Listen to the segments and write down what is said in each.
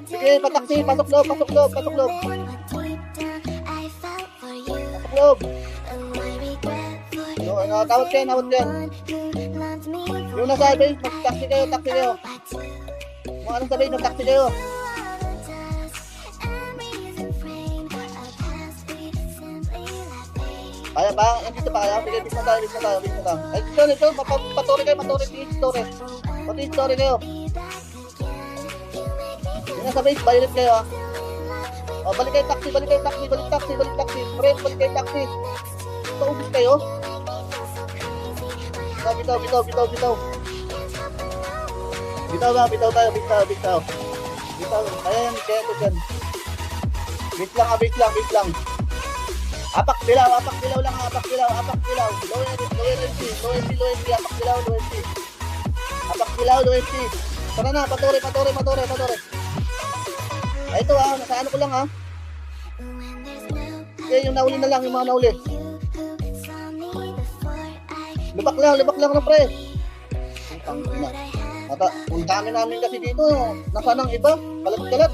Sige, pataksi, pasok loob, pasok loob, pasok loob. Pasok loob. No, tawad kayo, tawad kayo. Yung nasa base, mag-taxi kayo, taxi kayo. Mga anong sabihin, mag-taxi kayo. Kaya ba? Andito pa kaya? Sige, bis na tayo, bis na tayo, bis na tayo. Ay, ito, paturi kayo, paturi, story. Pati story kayo. Yung nasa base, violet kayo ha. O, balik kayo taxi, balik kayo taxi, balik taxi, balik taxi. Friend, balik kayo taxi. Ito, ubis kayo. Bitaw. Bitaw ba? Bitaw tayo, bitaw. Bitaw, ayan, kaya ito dyan. Bit lang. Apak dilaw lang, apak dilaw. Low energy, apak dilaw, low energy. Tara na, patore. Ay, ito ha, nasa ano ko lang ha. Okay, yung nauli na lang, yung mga nauli. Lubak lang na pre. Ang dami namin kasi dito. Nasaan ang iba? Kalat.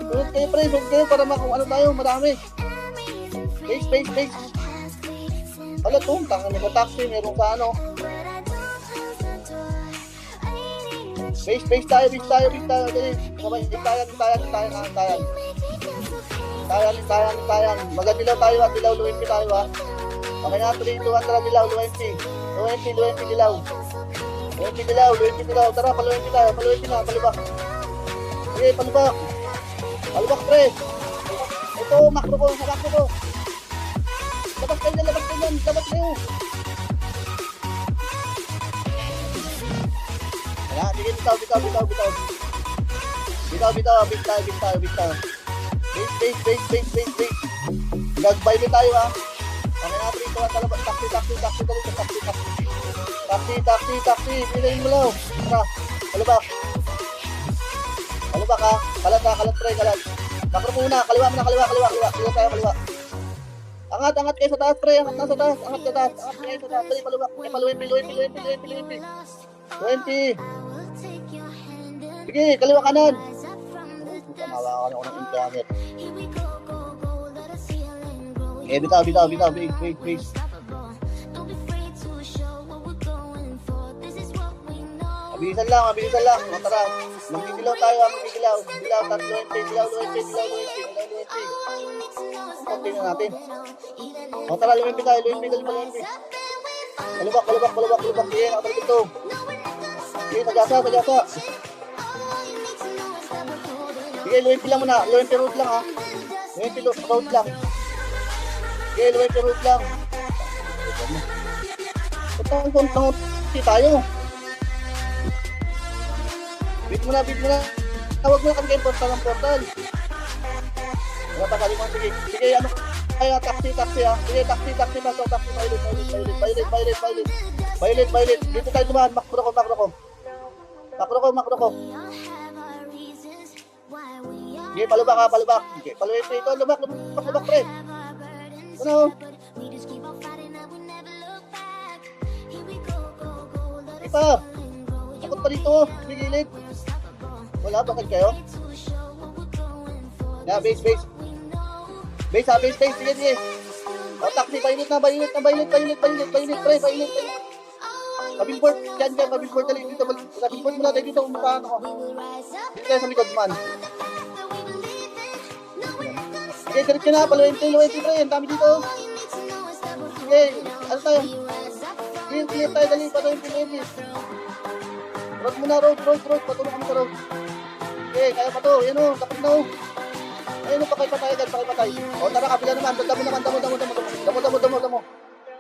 Sunod kayo pre, para kung ano tayo, marami. Base. Wala to, tangan nyo taxi, meron sa ano. Base tayo. Dali. Tayan. Magadilaw tayo ha, dilaw, luwente tayo ha. Okay na, 3, 2, 1, tara dilaw, luwente, dilaw. Luwente dilaw, tara, paluwente tayo, palubak. Okay, palubak pre. Ito, makro ko. Labas kayo. Wala, sige, bitaw. Bitaw. Base. Nag-violet tayo ha. Okay na, 3, 2, 1, talabas. Taxi. Pilayin mo lang. Tara, palubak ha. Kalat pre. Makro muna, kaliwa. Kaliwa. Angat kayo sa taas pre. Angat sa taas. Dali, palubak. Luwente. 20. Sige, kaliwa kanan. Nawakan ako ng internet. Eh, bitaw. Wait. Mabilisan lang. Tara, magdidilaw tayo. Dilaw, 20. Okay na natin. Tara, luwente tayo. Luwente. Palubak. Sige, nakatalagin to. Sige, sagasa. Sige, luwente lang muna. Luwente road lang ha. Luwente road lang. Sige, luwente road lang. Patang tayo. Beat mo na. Huwag mo na kami kayo portal. Wala pa kalimang. Sige, ano kaya taxi ha. Sige, taxi. Pasok, taxi. Violet. Dito tayo dumaan. Makro ko. Sige, palubak. Sige, paluwente ito. Lubak, pre. Ano? Ipa. Takot pa dito. Gilid. Wala, bakit kayo? Na, base. Sige. O, taxi, violet na. Pre. Pabillboard, dyan, pabillboard dali dito. Pabillboard muna tayo dito kung mukhaan ako. Dito tayo sa likod man. Sige, diretso na, paluwente pre, ang dami dito. Sige, ano tayo? Clear tayo, dali, paluwente. Road muna, road, patulong kami sa road. Sige, kaya pa to, yan o, tapos na o. Ayun o, pakipatay. O, tara, kapila naman, damo.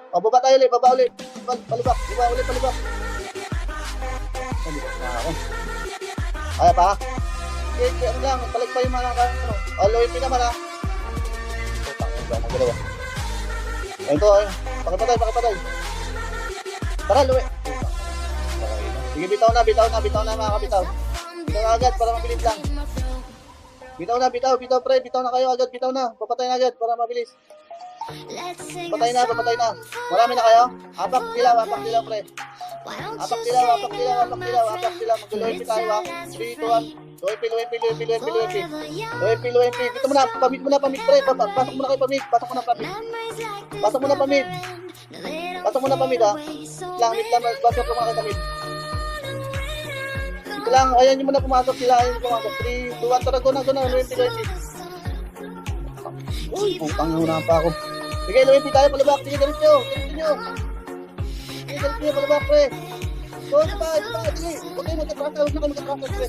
O, baba tayo ulit, palubak. Na ako. Kaya pa? Okay, ano lang, palag pa yung mga ano. O, loyalty naman ha. Ito, pakipatay. Tara, luwi. Sige, bitaw na mga kabitaw. Bitaw na agad para mabilis lang. Bitaw pre, bitaw na kayo agad, papatay na agad para mabilis. Patay na. Marami na kayo? Apak dilaw pre. Apak sila, apak sila, apak sila, apak sila. Mag-loyalty tayo ha. 3, 2, 1. Loyalty, loyalty, loyalty, loyalty, loyalty. Loyalty, loyalty. Dito muna, pamit muna, pamit pre. Pasok muna kayo pamit. Pasok muna pamit. Pasok muna pamit. Pasok muna pamit ha. Langit lang, pasok muna kayo pamit. Ito lang, ayan yung muna pumasok sila. Ayan yung pumasok. 3, 2, 1. Tara, go na, loyalty, loyalty. Uy, putang na pa ako. Sige, loyalty tayo, palabak. Sige, galit nyo. Galit nyo. Sige, galit nyo, palabak pre. So, diba, sige. Okay, magkatrasa. Huwag na kayo magkatrasa, pre.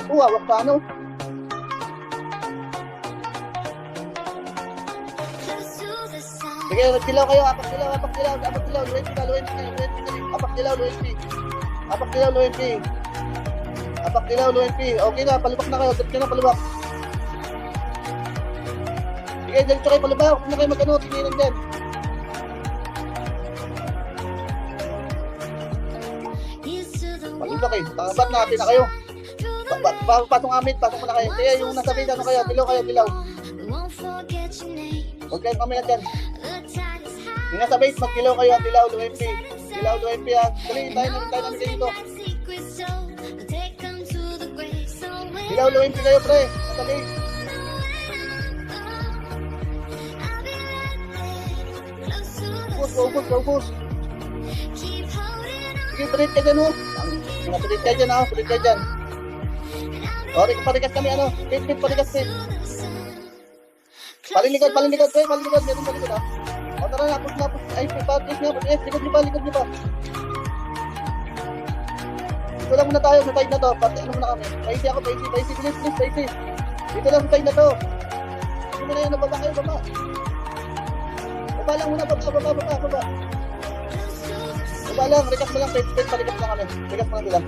Hawak pa, ano? Sige, nagsilaw kayo. Apak silaw, Loyalty ka, loyalty. Apak silaw, loyalty. Apak silaw, loyalty. Okay na, palubak na kayo. Diretso na, palubak. Sige, diretso kayo, palubak. Huwag na kayo mag-ano, tingin dyan. Palubak eh. Ba't natin na kayo? Pasok amin, pasok muna kayo. Kaya yung nasa base, ano kayo? Dilaw. Huwag kayong kami na dyan. Yung nasa base, mag-dilaw kayo. Dilaw, UMP ha. Dali, tayo namin kayo dito. Dilaw, UMP kayo pre. Nasa base. Ubus. Sige, pilit ka dyan ho. Pilit ka dyan ha, pilit ka dyan. O, parikas kami ano. Parikas. Paling likod pre, meron palikod ha. O, tara, napos. Ay, patis nga, likod niyo pa. Dito lang muna tayo, sa side na to. Pati ano muna kami. Paisi, please. Dito lang sa side na to. Dito muna yun, baba kayo, baba. Baba lang muna, baba. Baba lang, rekas mo lang, palikas lang kami. Rekas mo lang sila.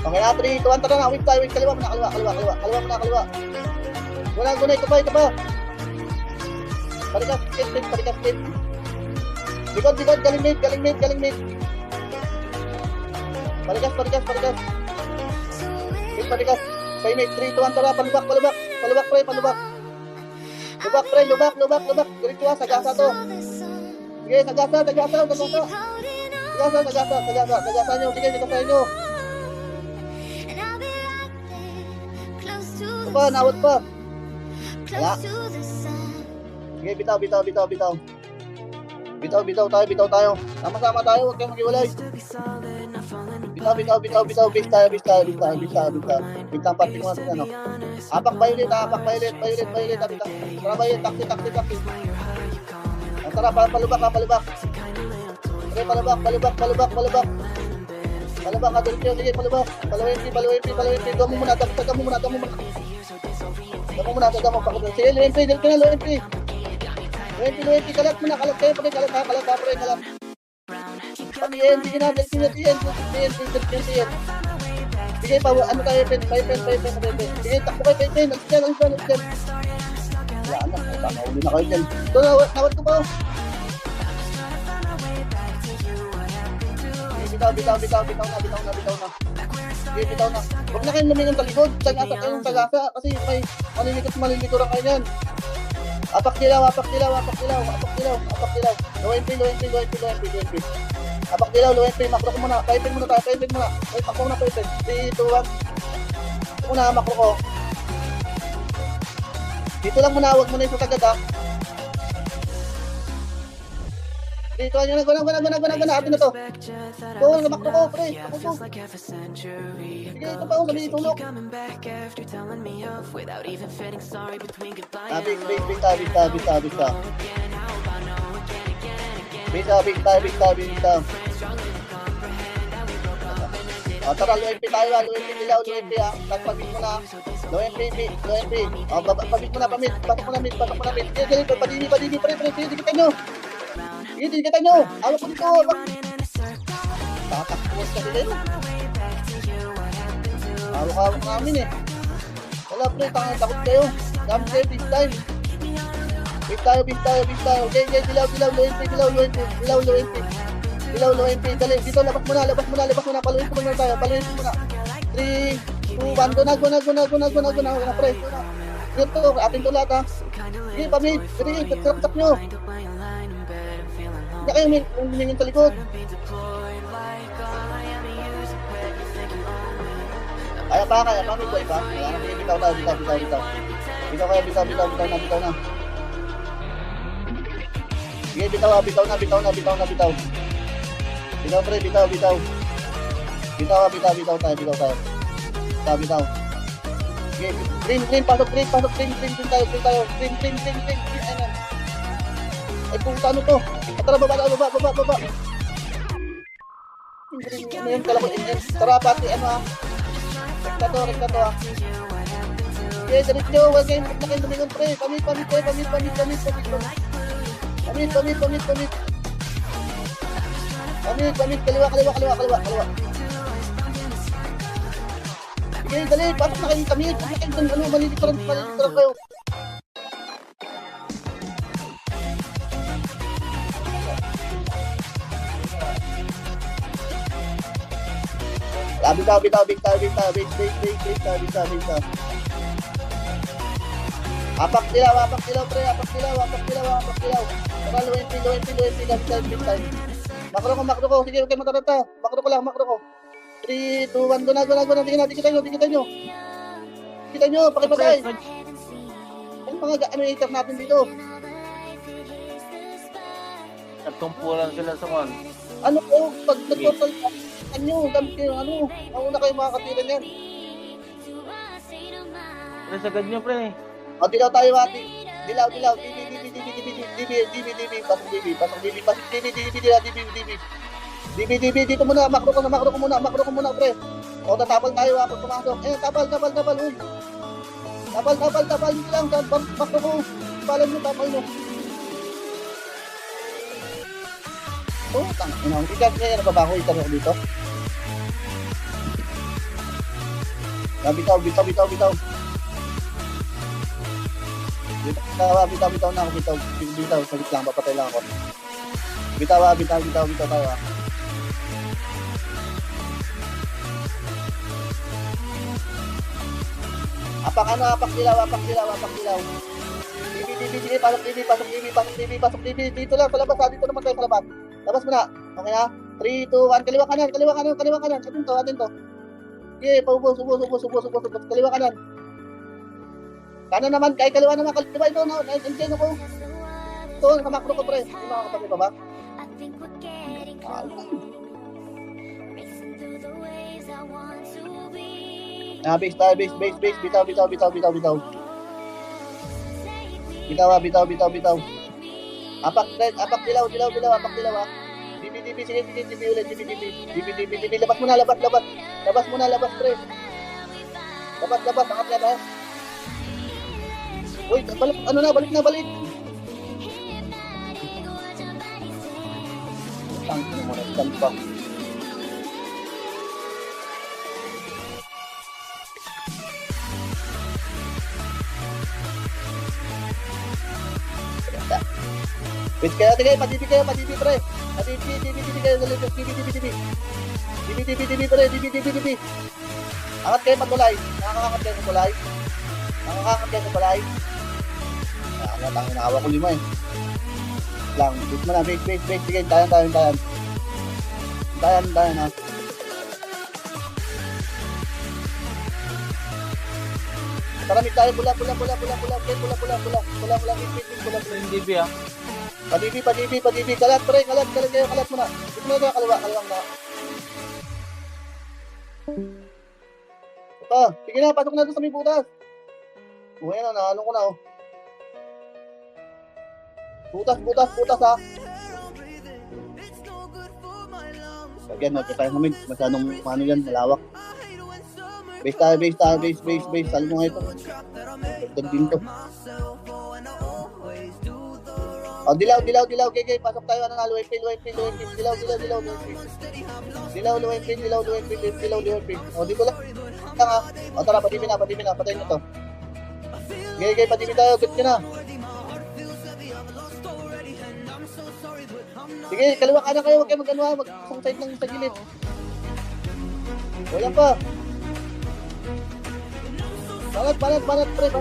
Okay na, 3, 2, 1, tara na, wait, kaliwa muna. Guna, ito pa. Palikas, split. Likod, galing mate. Palikas. Palikas. Kay mate, 3, 2, 1, tara, palubak. Lubak. Ganito ha, sagasa to. Sige, sagasa. Sagasa nyo. Ito pa, nawat pa. Wala. Sige, bitaw. Bitaw tayo. Sama-sama tayo, huwag kayong mag-iwalay. Bitaw. Base tayo. Bintang party mo natin, ano. Apak violet. Tara, violet, taksi. Tara, palubak. Okay, palubak. Palubak, adulto, sige, palubak. Paluwin. Damo muna. Sige, luwin. Luwin, kalat muna, kalat kayo, kalat. Yan, sige na, yan. Sige, ano tayo, pen. Sige, takbo kayo, pen. Nagsiyan. Yan na, uli na kayo dyan. Ito, nawat ko po. Bitaw na. Sige, bitaw na. Huwag na kayong lumingan sa likod. Tagasa. Kasi may malilikot kayo yan. Apak dilaw. Luwin. Apak dilaw, luwin. Makro ko muna. Paipin muna. Ay, pakko muna paipin. 3, 2, 1. Muna, makro ko. Dito lang muna, huwag muna yung sagad ha. Dito nyo na. Atin na to. Ito, makro ko, pre. Sige, ito pa, mali itulok. Bisa. O, tara, luwempi tayo ha. Luwempi ha. Pabit mo na. Luwempi. O, pabit mo na. Pasok mo na, mid. Sige, padini, pre. Sige, dikitan nyo. Awak ko dito. Tatakbuhan ka din. Awak namin eh. Wala pre, takot kayo. Dami kayo, big time. Big tayo. Okay, dilaw, luwempi. Dali, dito, labas mo na. Paluin ko muna tayo. 3, 2, 1, guna, pre. Dito, atin to lahat ha. Sige, pamit. Sige, tatsak nyo. Hindi kayo humingin sa likod. Kaya pa, may buhay pa. Kaya na, bitaw tayo, bitaw. Bitaw kaya, bitaw na. Sige, bitaw na. Bitaw pre, bitaw. Bitaw tayo. Bitaw. Sige, green, pasok green tayo. Green. Ayun. Ay, puta ano to? Tara, baba. Green, ano yun, kala ko, tara, pati, ano ha? Rekta to ha. Sige, diretso, huwag kayo lumingon pre. Pamit. Pamit, kaliwa. Sige, dali, pasok na kayo kami. Malilitaran kayo. Bitaw. Apak dilaw, pre. Tara, luwin, big time. Makro ko. Sige, okay, matarata. Makro ko. 3, 2, 1, go na. Dikitan nyo. Pakipagay. Ang mga hater natin dito. Nagtumpulan sila sa man. Ano ko, pag nag-total nyo, gamit kayo, mauna kayo makakatira niyan. Pre, sagad nyo, pre. O, dilaw tayo, ati. Dilaw. DB, dito muna, makro ko muna, pre. O, tatapal tayo, ako pumasok. Tapal, uy. Tapal, hindi lang, makro ko. Tapal nyo. Oh, tangina. Ikat kaya nababa ko, ikat ako dito. Bitaw. Bitaw na ako, bitaw. Sagit lang, papatay lang ako. Bitaw tayo ha. Apak dilaw. DB, pasok DB. Dito lang, sa labas ha, dito naman tayo sa labas. Labas mo na. Okay na? 3, 2, 1. Kaliwa kanan. Atin to. Okay, paubos. Kaliwa kanan. Kanan naman. Kay kaliwa naman. Kaliwa ito. Nandiyan ako. Ito, nakamakro ko pre. Hindi makakapagay pa ba? Base tayo. Bitaw. Bitaw. Apak dilaw ha. DB, sige, DB ulit, DB, labas muna, pre. Labas, angat yan ha. Uy, balik na. Tangin mo na, pa. Wait kayo, padibi pre. Padibi kayo, DB pre, DB. Angat kayo pagkulay. Nakakakangat kayo sa kulay. Ang inawa ko 5 eh. Lang, bit mo na, base. Sige, tayan ha. Paramit tayo, pula. DB ah. Padibi. Kalat mo na. Dito mo na kaliwa na. Ito, sige na, pasok na doon sa may butas. O, yan na, ko na, oh. Butas ha. Again, tayo namin, masyadong yan, malawak. Base tayo. Alam mo nga ito. Dagding to. Oh, dilaw. Okay. Pasok tayo. Luwin pin. Dilaw. Oh, dito lang. Oh, tara, padibi na. Patayin nyo to. Okay, padibi tayo. Good ka na. Sige, kaliwa kanan kayo. Huwag kayo mag-ano ha. Mag-isang side ng sa gilid. Wala pa. Banat, pre.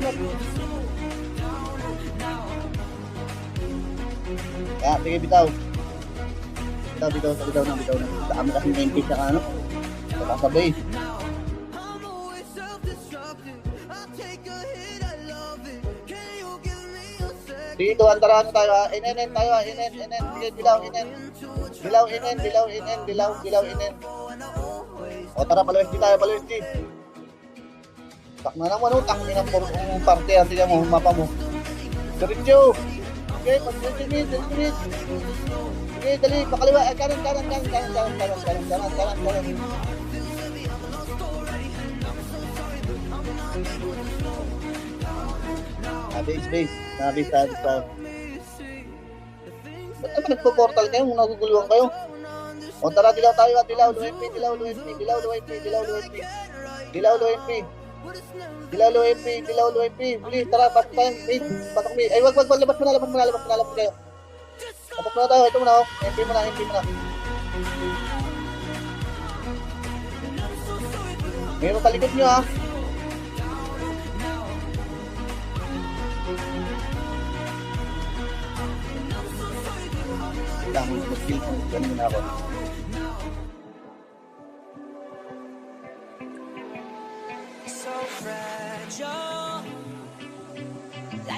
Sige, bitaw. Bitaw na. Dami kasing MP sa ano. Nakasabay. Dito, antara ano tayo ha? Inen tayo ha? Inen. Sige, dilaw, inen. Dilaw, inen. O tara, palawesti tayo, palawesti. Tak na naman, utang din ang parte. Tingnan mo, mapa mo. Diretso. Okay, pag-diretso. Okay, dali, pakaliwa. Kanan. Base. Ba't naman nagpo-portal kayo? Naguguluhan kayo? O tara, dilaw tayo. Dilaw, UMP. Bilis, tara, pasok tayo. Pasok mi. Ay, wag, labas mo na kayo. Pasok na tayo, ito mo na, oh. MP mo na. Ngayon mo talikod nyo, ha. Dami mo skill kung ganun na ako.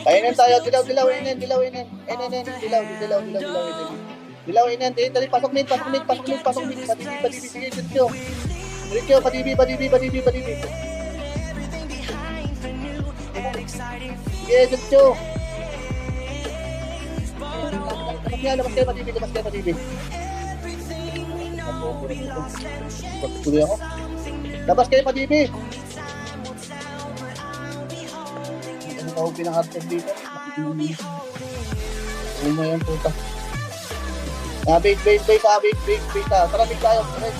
Ayun tayo, dilaw, inen. Dilaw, inen. Dali, pasok mid. Padibi. Sige, diretso. Labas kayo, padibi. Tuloy ako. Labas kayo, padibi. Ano ka ang pinang-artist dito? Uma yan, puta. Big. Tara, big tayo. Red.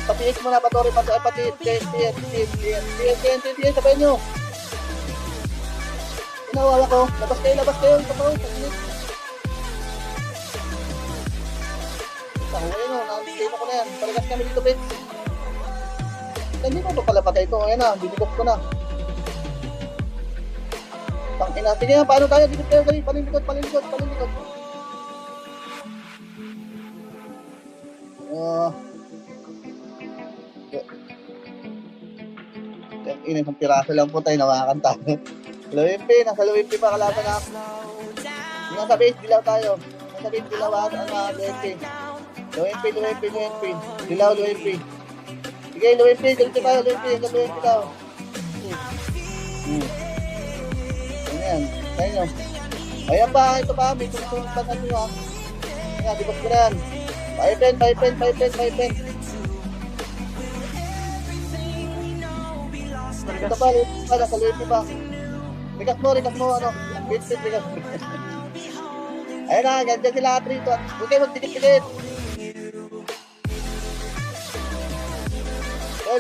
Pati-X mo na, Patori. Pati-TN. Sabayin nyo. Inawawa ko. Labas kayo. Ayun o, nakasino ko na yan. Palagas kami dito, Pete. Hindi ko ito pala patay ito. Ayan na, binikot ko na. Tangina. Sige nga, paano tayo? Dito tayo, dali. Palilikot. Isang piraso lang po tayo, nakakanta. Nasa Luwimpi pa kalaban na. Nasa base, dilaw tayo. Luwimpi. Dilaw, Luwimpi. Sige, Luwimpi. Dito tayo, Luwimpi daw. Ayan, tayo nyo. Ayan pa, ito pa. May tungtong pa na nyo ha. Ayan, dikot ko na yan. Paipen. Ito pa, nasa Luwimpi pa. Rikas mo, ano. Bitit. Ayun na, ganyan sila atrito. Huwag kayo magdikit-dikit.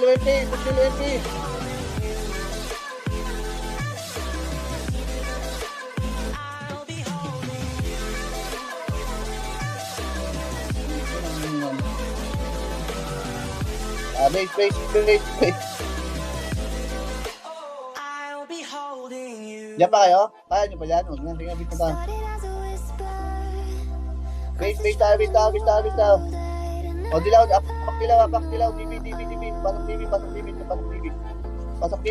Luwimpi. Base. Diyan pa kayo? Kaya nyo ba yan? Huwag na, tingnan bit na tayo. Base tayo. O dilaw, apak dilaw, DB. Pasok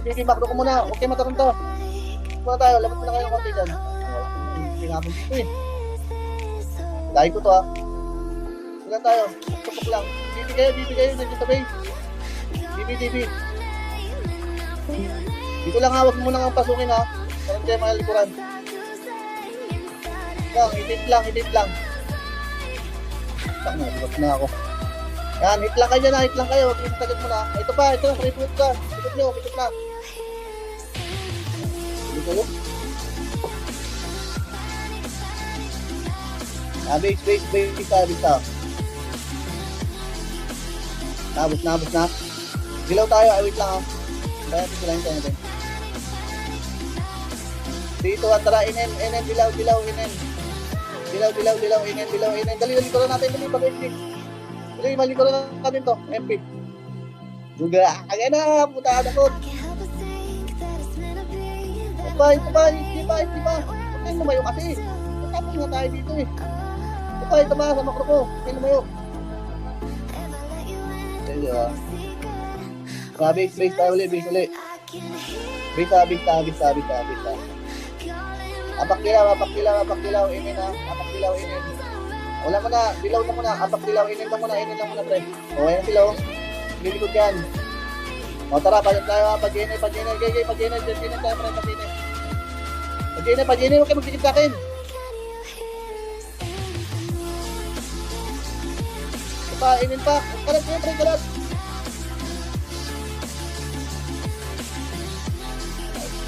DB, makro ko muna. Okay, mataron to. Muna tayo, labas mo na kayo ng konti dyan. Pinapon dito eh. Dahil ko to ha. Sila tayo, tupok lang. DB kayo, nandiyo sa base. DB. Dito lang hawak mo muna ang pasukin ha. Parang kayo mga likuran. Hit lang. Tak na, labas na ako. Yan, hit lang kayo. Huwag yung tagat mo na. Ito, free food ka. Pikot na. Dito yun. Base. Nabos na. Dilaw tayo, wait lang ha. Kaya sila yung tayo. Dito, tara, inen, dilaw, inen. Dilaw, inen. Dali, ko lang natin, pag-MP. Dali, malikoran natin to, MP. Duga, agad na, putaan ako. Ito ba? Hindi ba? Huwag lumayo kasi. Tapos nga tayo dito eh. Ito ba, sa makro ko. Kaya lumayo. Kaya, base tayo ulit, base ulit. Base. Apak dilaw, inin ha. Apak dilaw, inin. Wala mo na, dilaw na muna. Apak dilaw, inin lang muna, pre. O, ayan sila, oh. Lilikod yan. O, tara, pagin tayo ha. Pag-inay. Gay, pag-inay tayo, pre, pag-inay. Huwag kayo magdikit sa akin. Inin pa. Kalat kayo, pre, kalat.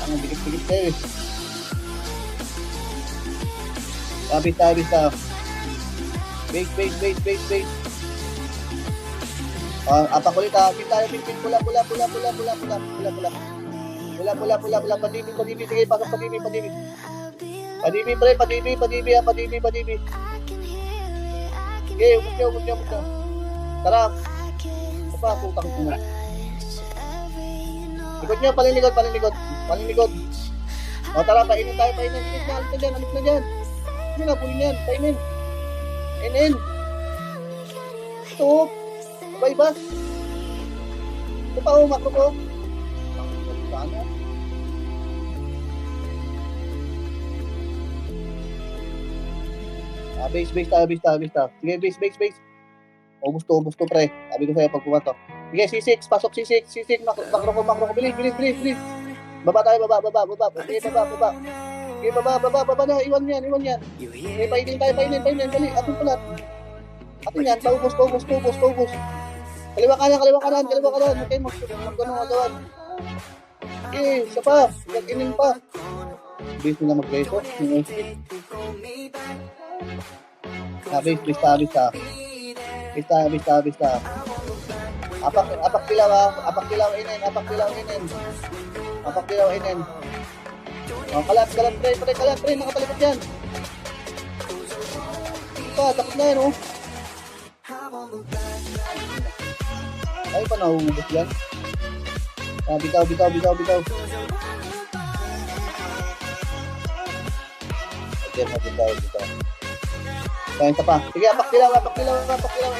Ang dikit-dikit kayo eh. Base. Apak ulit ha. Pin tayo. Pula. Padibig. Sige, pasok padibig. Padibig, pre. Padibig. Sige, umut nyo. Tara. Apa, putang ina. Likod nyo, paliligod. O, tara, painin tayo. Alis na dyan. Hindi na, pulin yan. Painin. Inin. Ito. Ba? Ito pa, makro ko. Ano? Base tayo. Sige, base. Ubus to, pre. Sabi ko sa'yo, pag pumato. Sige, C6. Pasok C6. Makro ko. Bilis. Baba tayo, baba. Sige, baba. Sige, baba na. Iwan yan. Sige, painin. Dali, atin pala. Atin yan, paubos. Kaliwa kanan. Huwag kayo mag-ganong agawan. Sige, isa pa. Inin pa. Base na mag-reso. Bista. Apak dilaw inin. Oh, kalat, pre, nakatalikod yan. Takot na yan, oh. Ay, pa nahuhubos yan. Bitaw. Okay, bitaw. Kaya isa pa. Sige, apak dilaw,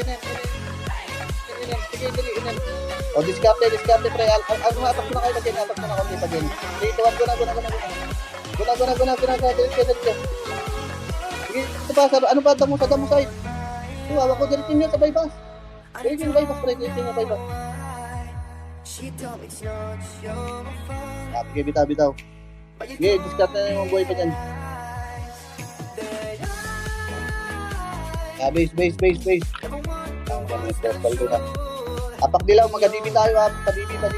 inin. Sige, inin. O, discarte, pre. Apak mo na kayo pag-in. Sige, tuwan ko na. Guna. Diretso. Sige, ito pa. Ano pa? Damo side. Ito, hawak ko. Diretso nyo sa bypass. Diretso nyo bypass. Sige, bitaw. Sige, discarte na yung buhay pa dyan. Base. Apak dilaw, magadibi tayo ha. Padibi. Dilaw.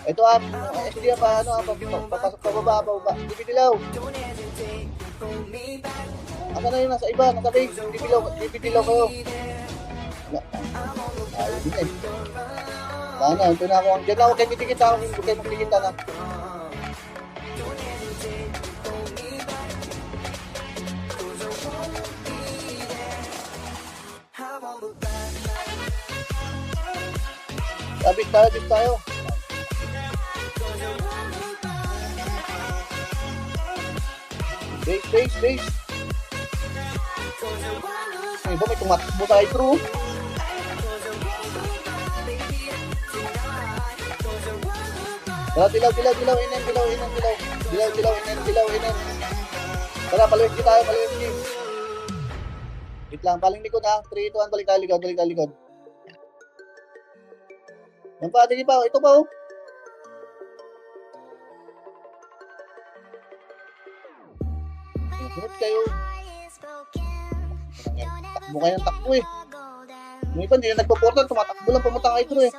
Ito ha. SD pa, papasok pa baba. Dibi dilaw. Asa na yun, nasa iba, nasa base. Dibi dilaw kayo. Ayun din eh. Sana, ito na ako. Diyan na ako kayo titikita. Huwag kayo magtikita na. Abis tayo. Base. Ay, ba may tumatakbo tayo, bro? Dilaw, inin. Tara, paluwin tayo. Wait lang, paling likod ha. 3, 2, 1, balik tayo likod. Yan pa, sige pa. Ito pa, oh. Sunod kayo. Takbo kayo ng takbo eh. Yung iba, hindi na nagpo-portal. Tumatakbo lang, pumunta kayo bro eh.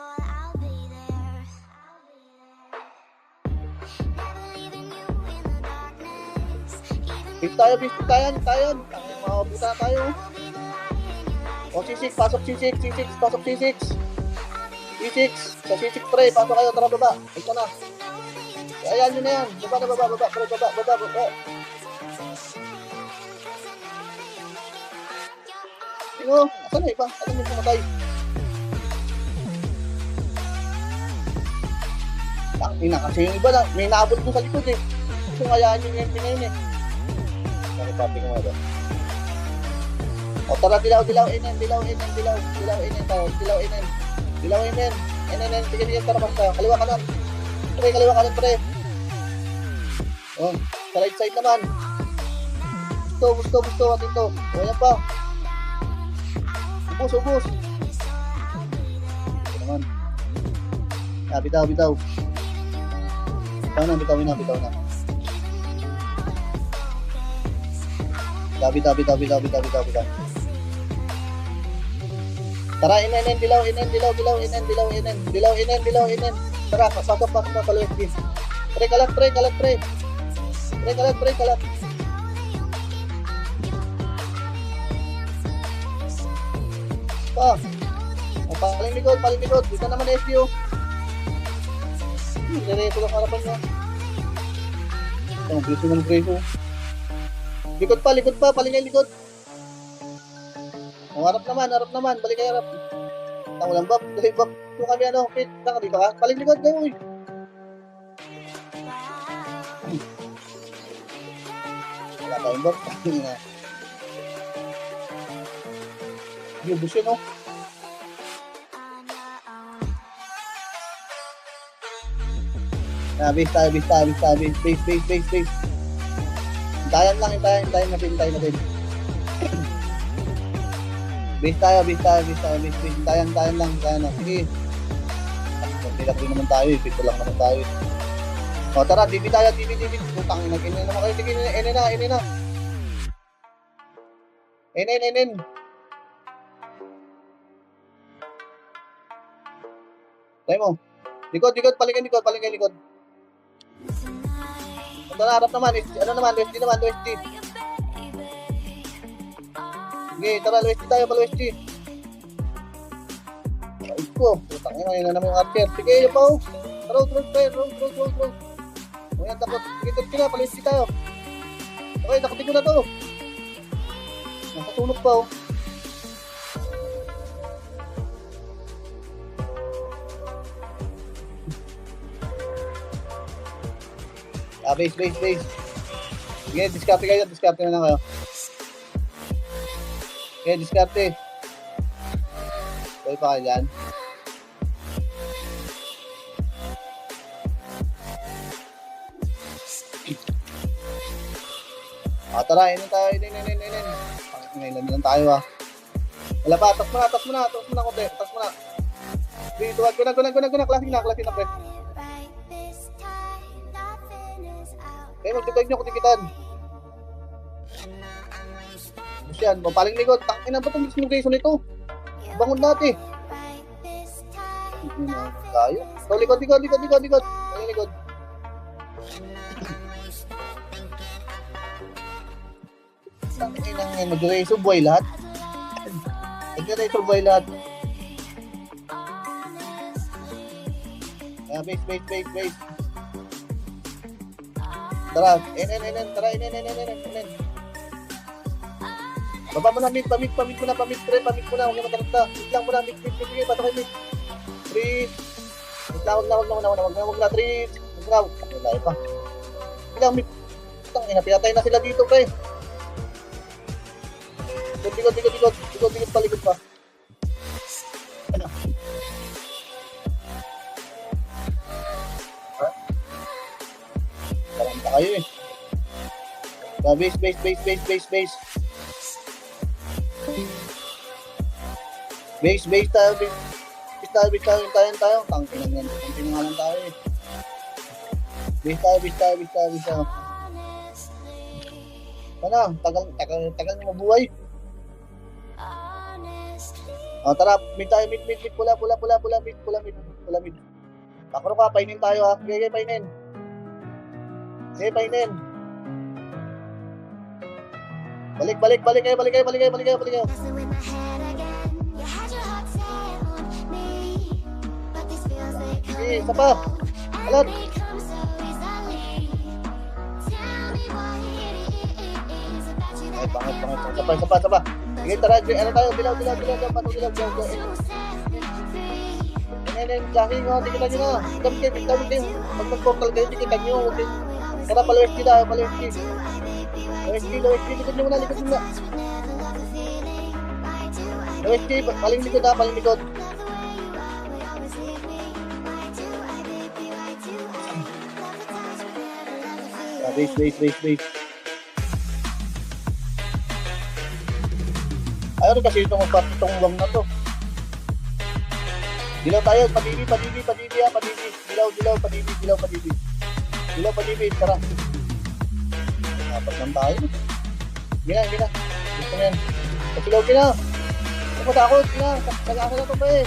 Base tayo. Makabuta na tayo. O, C6, pasok C6. Sa C6 pre, pasok kayo, tara baba. Ito na. Ayan yun na yan. Baba. Pre, baba. Sino? Asan na iba? Asan yung pumatay? Ina kasi yung iba na, may naabot ko sa likod eh. Gusto ngayaan yung MP ngayon eh. Bakit papi ko nga ba? O tara, dilaw, inen, tayo, dilaw, inen, sige, tara basta, kaliwa kanan, pre. O, sa right side naman. Gusto, atin to. O, yan pa. Ubus. Ito naman. Bitaw. Bitaw na. Bitaw. Tara, inen, dilaw, inen. Tara, pasok na paluwit din. Pre, kalat. Pa. Paling likod. Dito naman SU. Direto lang harapan niya. Ang preso ng preso. Likod pa, palingay likod. Ang harap naman, balik kayo harap. Ang walang back, dali back. Kung kami fit, saan ka dito ka? Paling likod kayo, uy. Wala tayong back. Yubos yun, no? Base. Hintayin natin. Base tayo. Hintayin lang. Sige. Magbilak rin naman tayo, pito lang naman tayo. O tara, TV tayo. Putang ina, inin naman kayo. Sige, inin na. Inin. Tayo mo. Likod, palingay likod. Ito na, harap naman, Westy naman. Sige, tara, Westy tayo, Westy. Ay ko, putang ina, yun na naman yung archer. Sige, yun pa, road. O yan, takot. Sige, Westy tayo. Okay, nakutin ko na to. Nakatulog pa, Base. Sige, diskarte na lang kayo. Okay, diskarte. Okay pa kayo dyan. Tara, inin tayo. Inin lang tayo Wala pa, tas mo na konti. Dito, klasik na, pre. Kaya magtitag nyo kutikitan. Tapos yan, paling likod. Tangin na ba itong dismigration ito? Bangon natin. Tayo. So, likod. Paling likod. Tangin na mag-reso buhay lahat. Mag-reso buhay lahat. Base. Tara, inen. Baba mo na, pamit mo na, huwag na mataranta. Mid lang mo na, mid, sige, pato kayo, mid. 3, wag na, 3, wala pa. Bilang, mid. Pinatay na sila dito, pre. Likod pa. Ano? Taranta kayo eh. Base. Base tayo. Tangkinan yan. Tangkinan nga lang tayo eh. Base tayo. Ano? Tagal na mabuhay. O tara, mid tayo, mid. Pula, mid. Takro ka, painin tayo ha. Sige, painin. Balik kayo. Sige, isa pa. Alat. Ay, pangit. Sapa. Sige, tara, ano tayo, dilaw. Inen. Jogging, oh, tikitan nyo na. Kami kayo. Pag nag-portal kayo, tikitan nyo. Okay. Kaya pala-OST tayo, pala-OST. OST, likod nyo muna. OST, paling likod ha, paling likod. Base. Ayaw rin kasi itong wang na to. Dilaw tayo, padibi ha, padibi. Dilaw, padibi. Tara. Dapat lang tayo. Gina. Gusto mo yan. Pasilaw ka na. Huwag matakot. Gina. Nag-asa na to pa eh.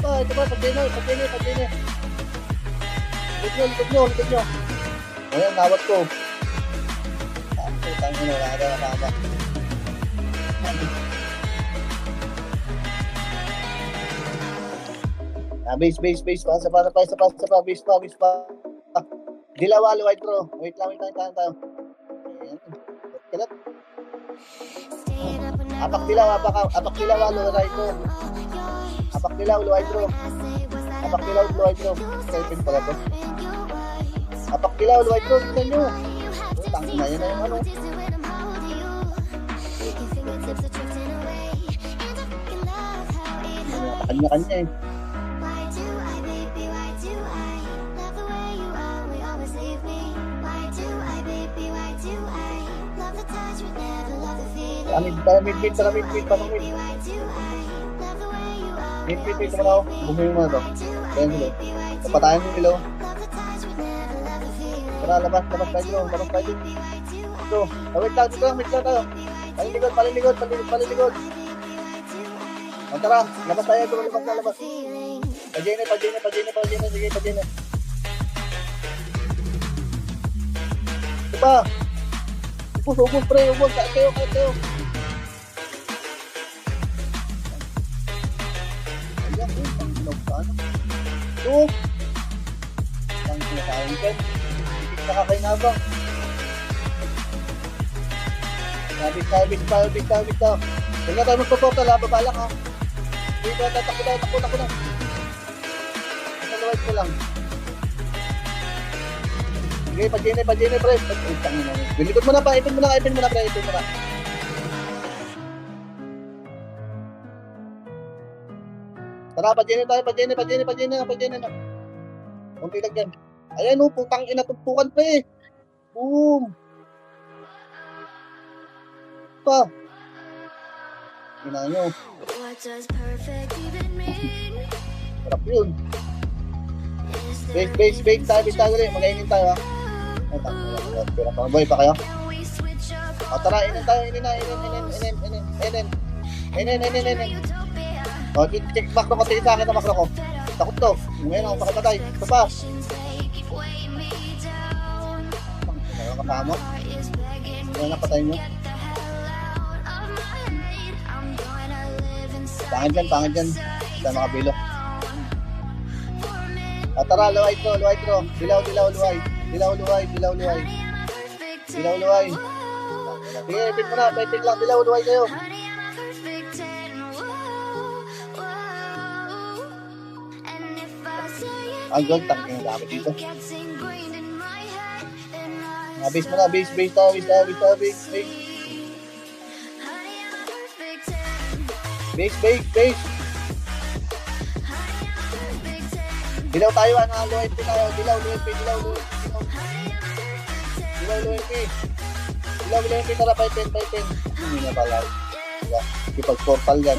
Ito ba, pag-dinner. Likod nyo. Ayan, nawat ko. Tangin na, nakakama. Base. Pasa pa. Base pa. Dilaw, white row. Wait lang tayo. Ayan. Kalat. Apak dilaw, right row. Apak dilaw, white row. Selfie pala to. Apak dilaw, white row. Tignan nyo. Tangin na, yan na yung ano. Kanya-kanya eh. Mid-mid pa. Mid naman ako. Bumili mo na to. Ayan sila. Napatayan mo nila. Tara, labas tayo. Ito. Wait lang, mid lang tayo. Paling likod. O tara, labas tayo. Labas. Pajene. Sige, pajene. Ito pa. Ubus, pre. Kahit kayo. Ayan, ang hinog ka, ano? Ito. Ang sinasawin ka. Hindi nakakainabang. Sabit tayo. Huwag na tayo magpo-portal ha, baba lang ha. Dito, takbo na. Nasa ko lang. Sige, pajene, pre. Bilikod mo na pa, ipin mo na. Tara, pajene na. Kunti lang dyan. Ayan o, putang ina, tumpukan pre. Boom. Pa. Ina nyo. Sarap yun. Base tayo ulit. Mag-ainin tayo ha. Pira pa. Boy pa kayo. O tara, inin tayo. Inin. O, check back na konti sa akin na makro ko. Takot to. Ngayon ako pakipatay. Ito pa. Ngayon kasama. Ngayon napatay nyo. Pangit dyan. Sa mga bilo. Tara, luway to. Dilaw, luway. Sige, ipin mo na. Ipin lang, dilaw, luway kayo. Ang gold, tangin na dapat dito. Base mo na, base tayo. Base. Dilaw tayo, luway tayo. Dilaw, tara, 5-10. Hindi na pala. Ipag-portal yan.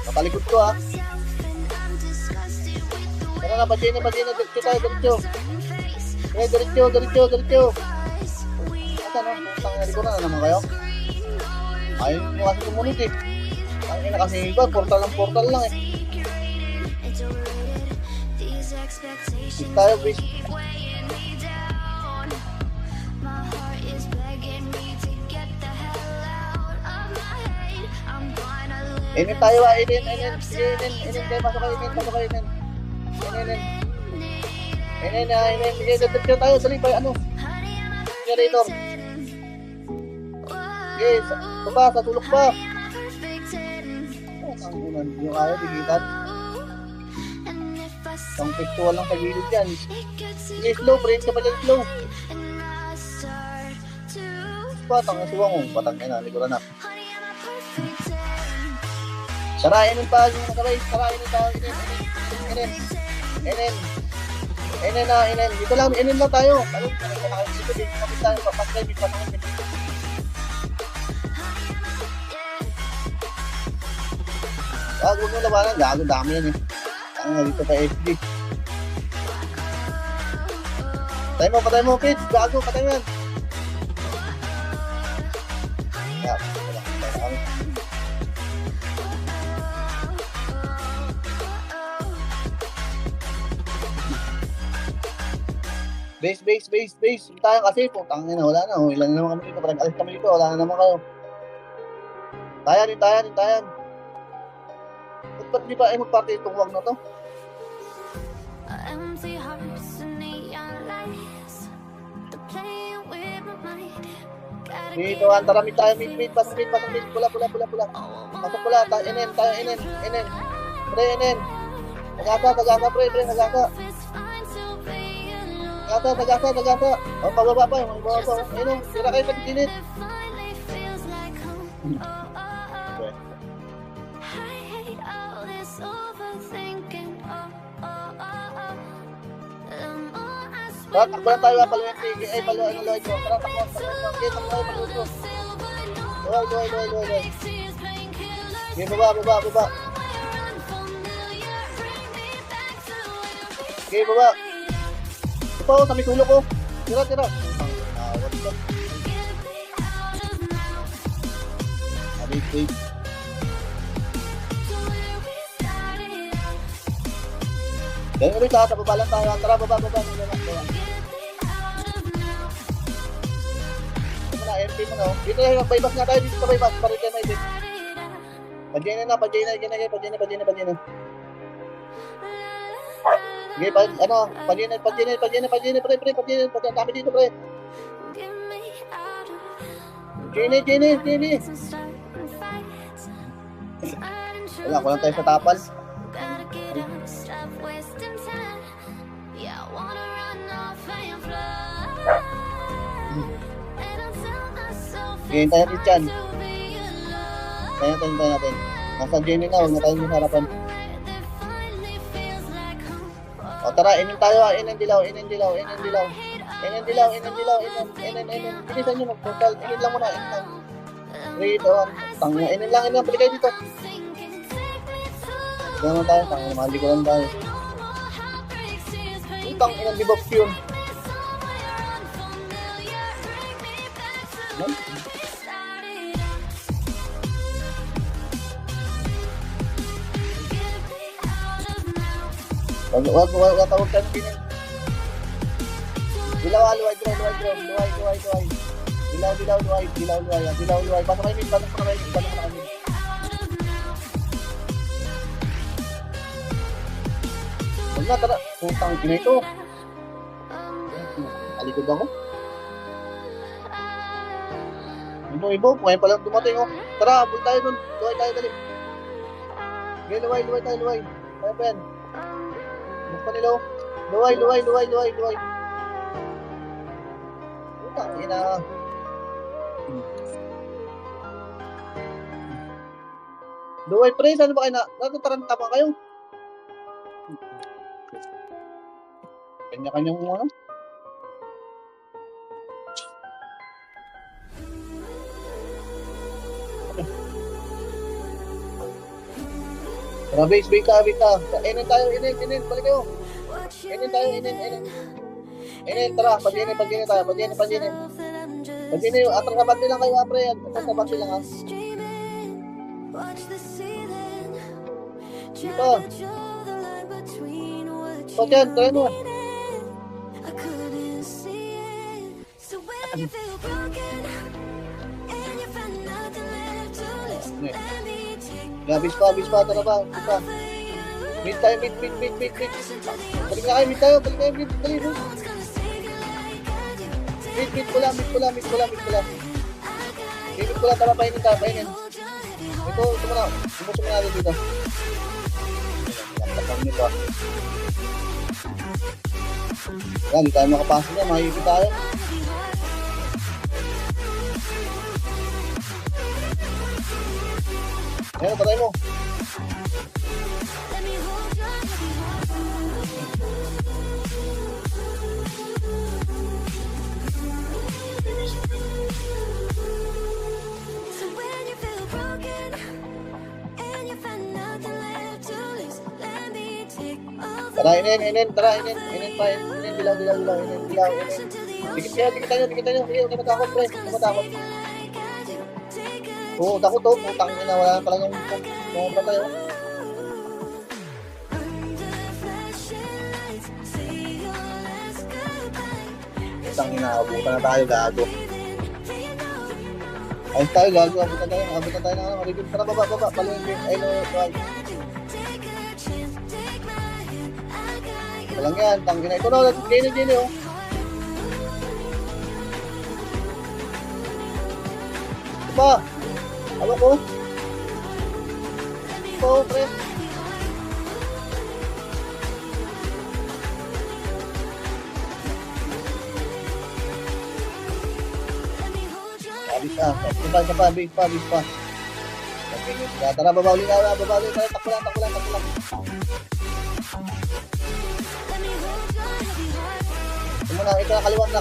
Nakalikod ko ha. Tara na, pajene, diretso tayo. Diretso. Asa no? Tangali ko na naman kayo. Ayaw mo kasi sumunod eh. Ang ina kasi iba, portal lang eh. Big tayo, please. Inin tayo ha, inin. Kayo, pasok kayo, inin. Inin. Sige, diretso tayo, dali pa, ano? Generator. Sige, sa tulok pa. Unan, yung kaya, digitan. Pang pictual lang sa gilid yan. Sige, slow, brain ka pa dyan, slow. Patang na suwang mo, patang na, likuran na. Sarayin ng pag, yung nakabay, sarayin ng pag, inen. Dito lang, inen lang tayo. Ano, dito, kapit tayo, papasay, papasay. Huwag mo labanan, gago, dami yan eh. Ang nga dito pa FD. Patay mo, Pete, gago, patay mo yan. Patay na kami. Base. Tayo kasi, putang ina, wala na. Oh. Ilan na naman kami dito, parang alis kami dito, wala na naman kayo. Tayan. Ba't di ba ay magparty itong wag na to? Dito, antarami tayo, mid, pasok mid, pula. Pasok pula, tayo, inen. Pre, inen. Tagasa, pre, tagasa. Tagasa. O, pababa pa, ayun, tira kayo sa gilid. Takbo na tayo, paluwente. Paluwente ko. Tara, takbo. Luway. Okay, baba. Okay, baba. Ito, sa may tulo ko. Tira. Awat ka. Wait. Ganyan ulit ha, sa baba lang tayo. Tara, baba. MP mo na. Dito na, bypass nga tayo. Dito sa bypass. Parin kayo na ibig. Pagyan na. Sige, pagyan na, pre. Dami dito, pre. Jenny. Wala, kulang tayo sa tapal. Ngayon tayo dyan. Tayo natin. Nasa Jenny na, huwag na tayo sa harapan. O tara, inin tayo ha. Inin dilaw. Inin. Bilisan nyo mag-total. Inin lang muna. Rito. Tanga. Inin lang. Balik kayo dito. Ito naman tayo. Tanga. Mahali ko lang tayo. Utang inang debuff yun. Wag tawag ka din. Dilaw, luway. Dilaw, luway. Pasok kayo, pasok na kami. Huwag na, tara. Putang ina ito. Alikod ako. Ibo. Ngayon palang dumating, oh. Tara, abot tayo dun. Luway tayo, dali. Okay, luway tayo. Kaya pa yan. Bukpan nila, oh. Luway. Putang ina. Luway, pre. Saan ba kayo natataranta pa kayo? Kanya-kanyang ano? Tara, base ka. Inin tayo, balik kayo. Inin tayo. Tara, pag-inin tayo. Pag-inin, atras na bati lang kayo, apre. Atras na bati lang, ha. Dito. Pag yan, try mo. Bis pa, tara ba? Mid tayo. Balik na kayo, mid tayo. Dali, no? Mid pula. Mid pula, tara, painin. Ito mo na. Imusok mo natin dito. Tapang nito. Yan, hindi tayo makapasok niya. Makikita tayo. Ayan, patay mo. Tara, inin, tara, inin pa, dilaw, dilaw. Dikit tayo. Sige, huwag ka matakot, pre. Huwag ka matakot. Oo, takot to. Putang ina, wala talagang pumunta tayo. Putang ina, abutan na tayo, gago. Ayos tayo, gago, abutan tayo na ano, marigil. Tara, baba, palengke. Ay, no, wag. Walang yan, tangin na ito na, gini, oh. Diba? Alam ko? Ito, pre. Abis pa, big pa. Okay, tara, babawli na, takbo lang. Ito na, kaliwa. Ito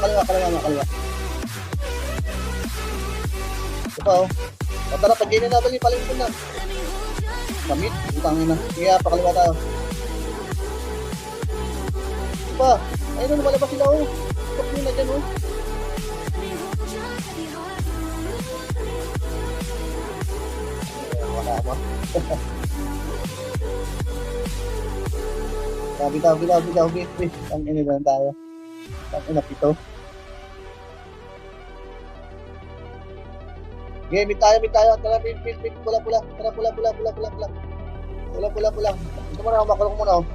pa, oh. Tara, pag-ginin natin yung palingkod na. Kamit, utangin na. Sige, pakaliwa tayo. Ito pa, ayun na, lumalabas sila, oh. Stop nyo na dyan, oh. Wala mo. Bitaw, bis. Ang inilan tayo. Ang inapito. Okay, bit tayo. Tara, bit. Pula. Tara, pula. Ito muna, makulong ko muna, oh.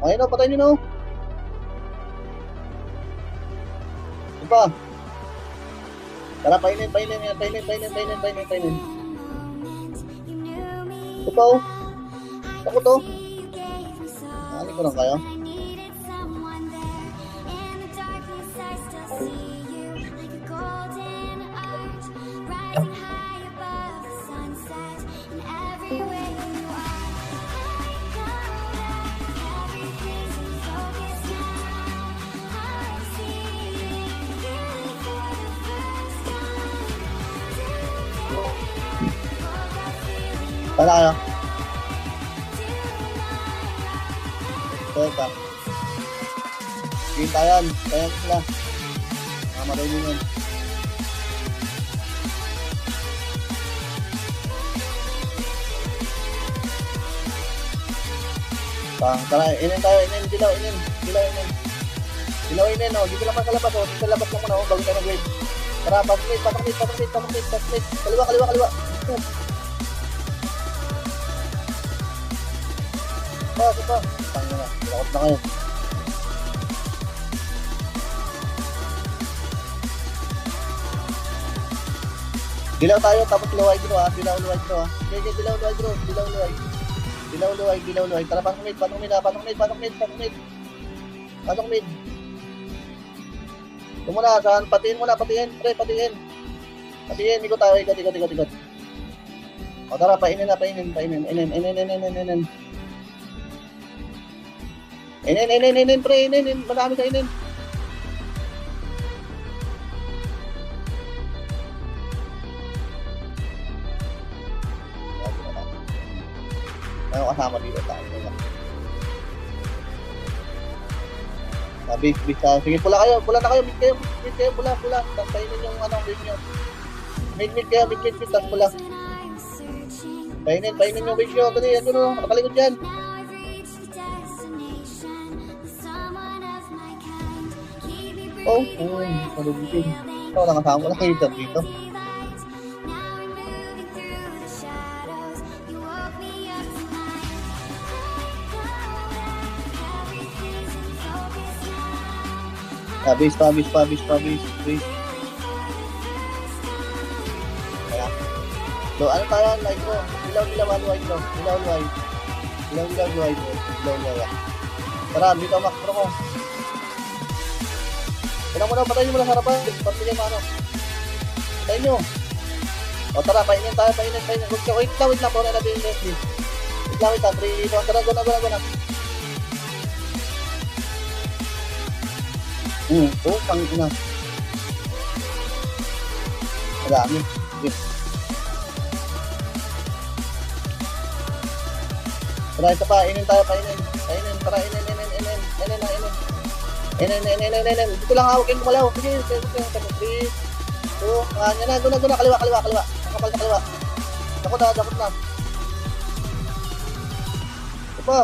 Ayun, oh, patayin nyo na, oh. Ito pa. Tara, painin. Ito pa, oh. Ako to. Ano ko lang kayo? Tara kayo. Teka. Kita yan. Kaya sila. Mamatay din yan. Tara, inin tayo. Dilaw, inin. Oh. Dito lang kalabas, oh. Dito labas lang muna, oh. Bago tayo mag-grade. Tara, pataklit. Kaliwa. Ito. Tangin na. Lakot na kayo. Dilaw tayo, tapos luway dito, ha. Dilaw luway. Okay, dilaw luway. Tara, patong mid. Ito muna, saan? Patiin. Pre, patiin. Ikot tayo, ikot. O, tara, painin. Inin, pre, madami ka inin. Ano kasama dito tayo? Big. Sige, pula na kayo, mid kayo, pula. Painin yung mid nyo. Mid kayo, tapos pula. Painin yung mid nyo. Dali, nakalikod dyan. Palubutin. Ito, nakasama lang kayo dito. Pabis. Ayan. So, ano tayo? Like mo. Dilaw, aluay ko. Dilaw, aluay. Dilaw, aluay ko. Dilaw, aluay. Tara, dito ang makro ko. Kailangan mo na, patayin mo na sa harapan. Patayin mo ano. Patayin nyo. O tara, painin tayo, painin. Wait lang, pauna natin yung Leslie. Wait lang, 3, 2, tara, go na. Pangina. Madami. Yes. Tara, isa pa, inin tayo, painin. Tara, inin. Dito lang hawak yung kumalaw. Sige, 3, 2, yan na, guna, kaliwa. Nakapal na kaliwa. Dakot na. Ito pa.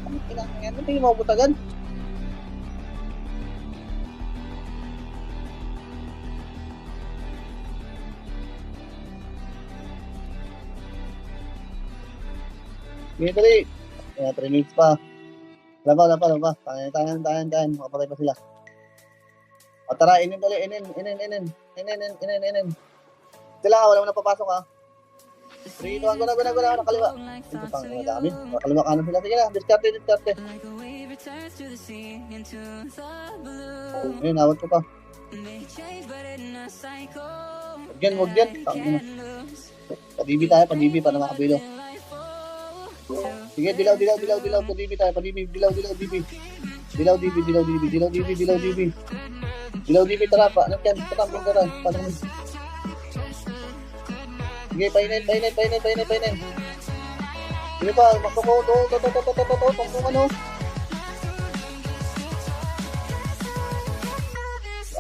Ang kinangan, hindi mo butagan. Sige, dali. 3 minutes pa. Wala pa. Tahan. Makapatay pa sila. O tara, inin. Sila ka, wala mo na papasok ha. 3, 2, guna, nakaliwa. Ito pang madami. Nakaliwa kanan sila. Sige na, diskarte. Ayun, awat ko pa. Huwag yan. Padibi tayo, para makabilo. Sige, dilaw, padibi tayo, dilaw, dibi. Dilaw, dibi, tara pa. Ano yan? Tara. Sige, painin. Sige pa, makoko. Pangkong ano.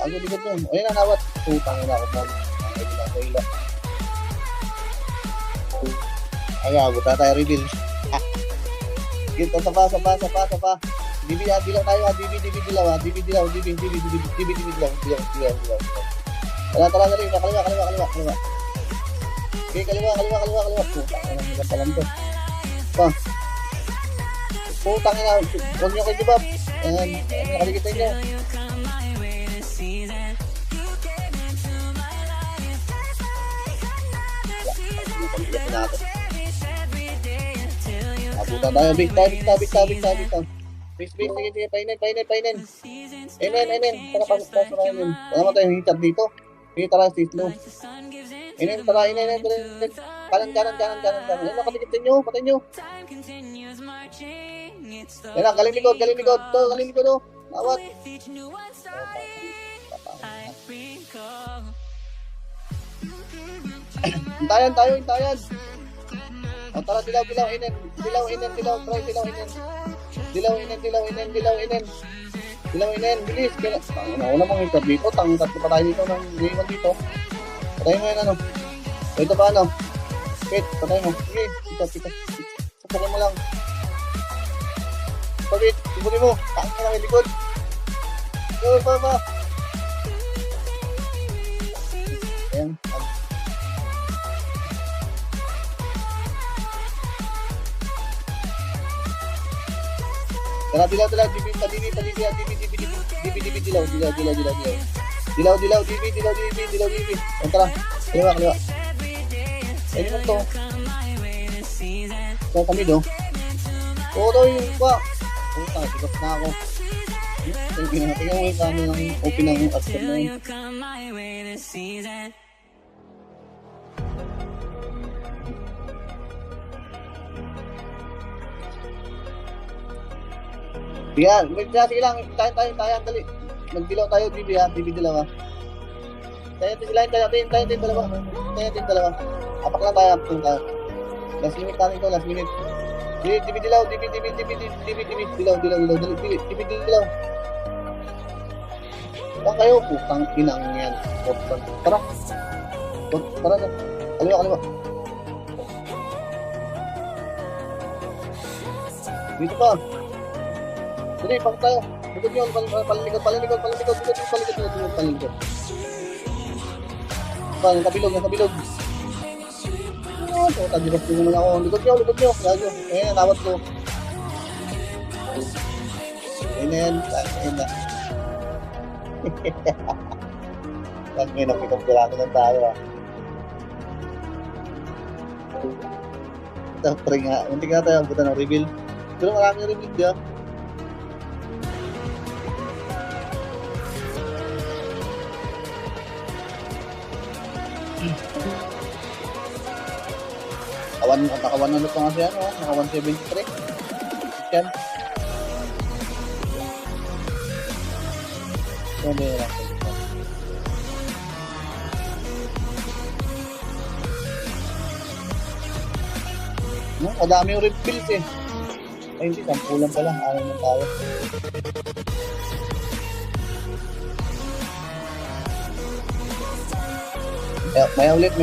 Ako likod nun. Ayun ang nawat. Putang ina ako. Ay, agot na tayo reveal. Sige, sapa. Dibi, dilaw tayo ha. Dibi, dilaw. Tara, dali. Kaliwa. Okay, kaliwa. Putang ina, hindi ka palam to. Pa. Putang ina, huwag nyo kayo dibab. Ayan, nakaligit nyo. Abutan tayo, big tayo. Big, sige, painin. Tara, pasok na yun. Wala mo tayong hitap dito. Sige, tara, sislo. Inin. Kanan. Ayun, nakaligit nyo, patay nyo. Ayun, galing likod. Galing likod, oh. Awat. Hintayan. O, tara, dilaw, inin. Dilaw, inin. Bilis. Wala mong hitap dito. Tatlo pa tayo dito ng iwan dito. Patay mo yan, ano. Ito pa, ano. Wait, patay mo. Sige, kita. Sapakin mo lang. Pagit, ibunin mo. Tangin lang yung likod. Go, pa. Ayan. Tara, dilaw. Dibi, dilaw. O, tara. Kaliwa. Ayun mo to. Kaya kami do. Oo, yung pa. Puta, tigas na ako. Tingnan mo yung kami ng open ng aspen na yun. Yan, sige lang. Tayo, dali. Magdilaw tayo, Bibi ha. Bibi dilaw ha. Tayo, dalawa. Apak lang tayo, Last minute natin ito, last minute. Dibi dilaw. Dibi dilaw. Dibi dilaw. Saan kayo? Putang inang yan. Tara. Kaliwa. Dito pa. Dali, pang tayo. Likod nyo, palalikod. Kabilog. Tadirap ko naman ako. Likod nyo. Gago. Ayan, nawat ko. Ayan na. Tangin na, pitong pirano lang tayo Siyempre nga, muntik nga tayo abutan ng reveal. Pero maraming reveal dyan. Naka-1 ano pa nga siya, no? Naka-173. Yan. So, hindi lang. No, madami yung refills eh. Ay, hindi, 10 lang pala. Ano na tayo. May ulit.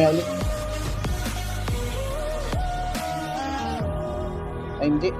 Ay, hindi.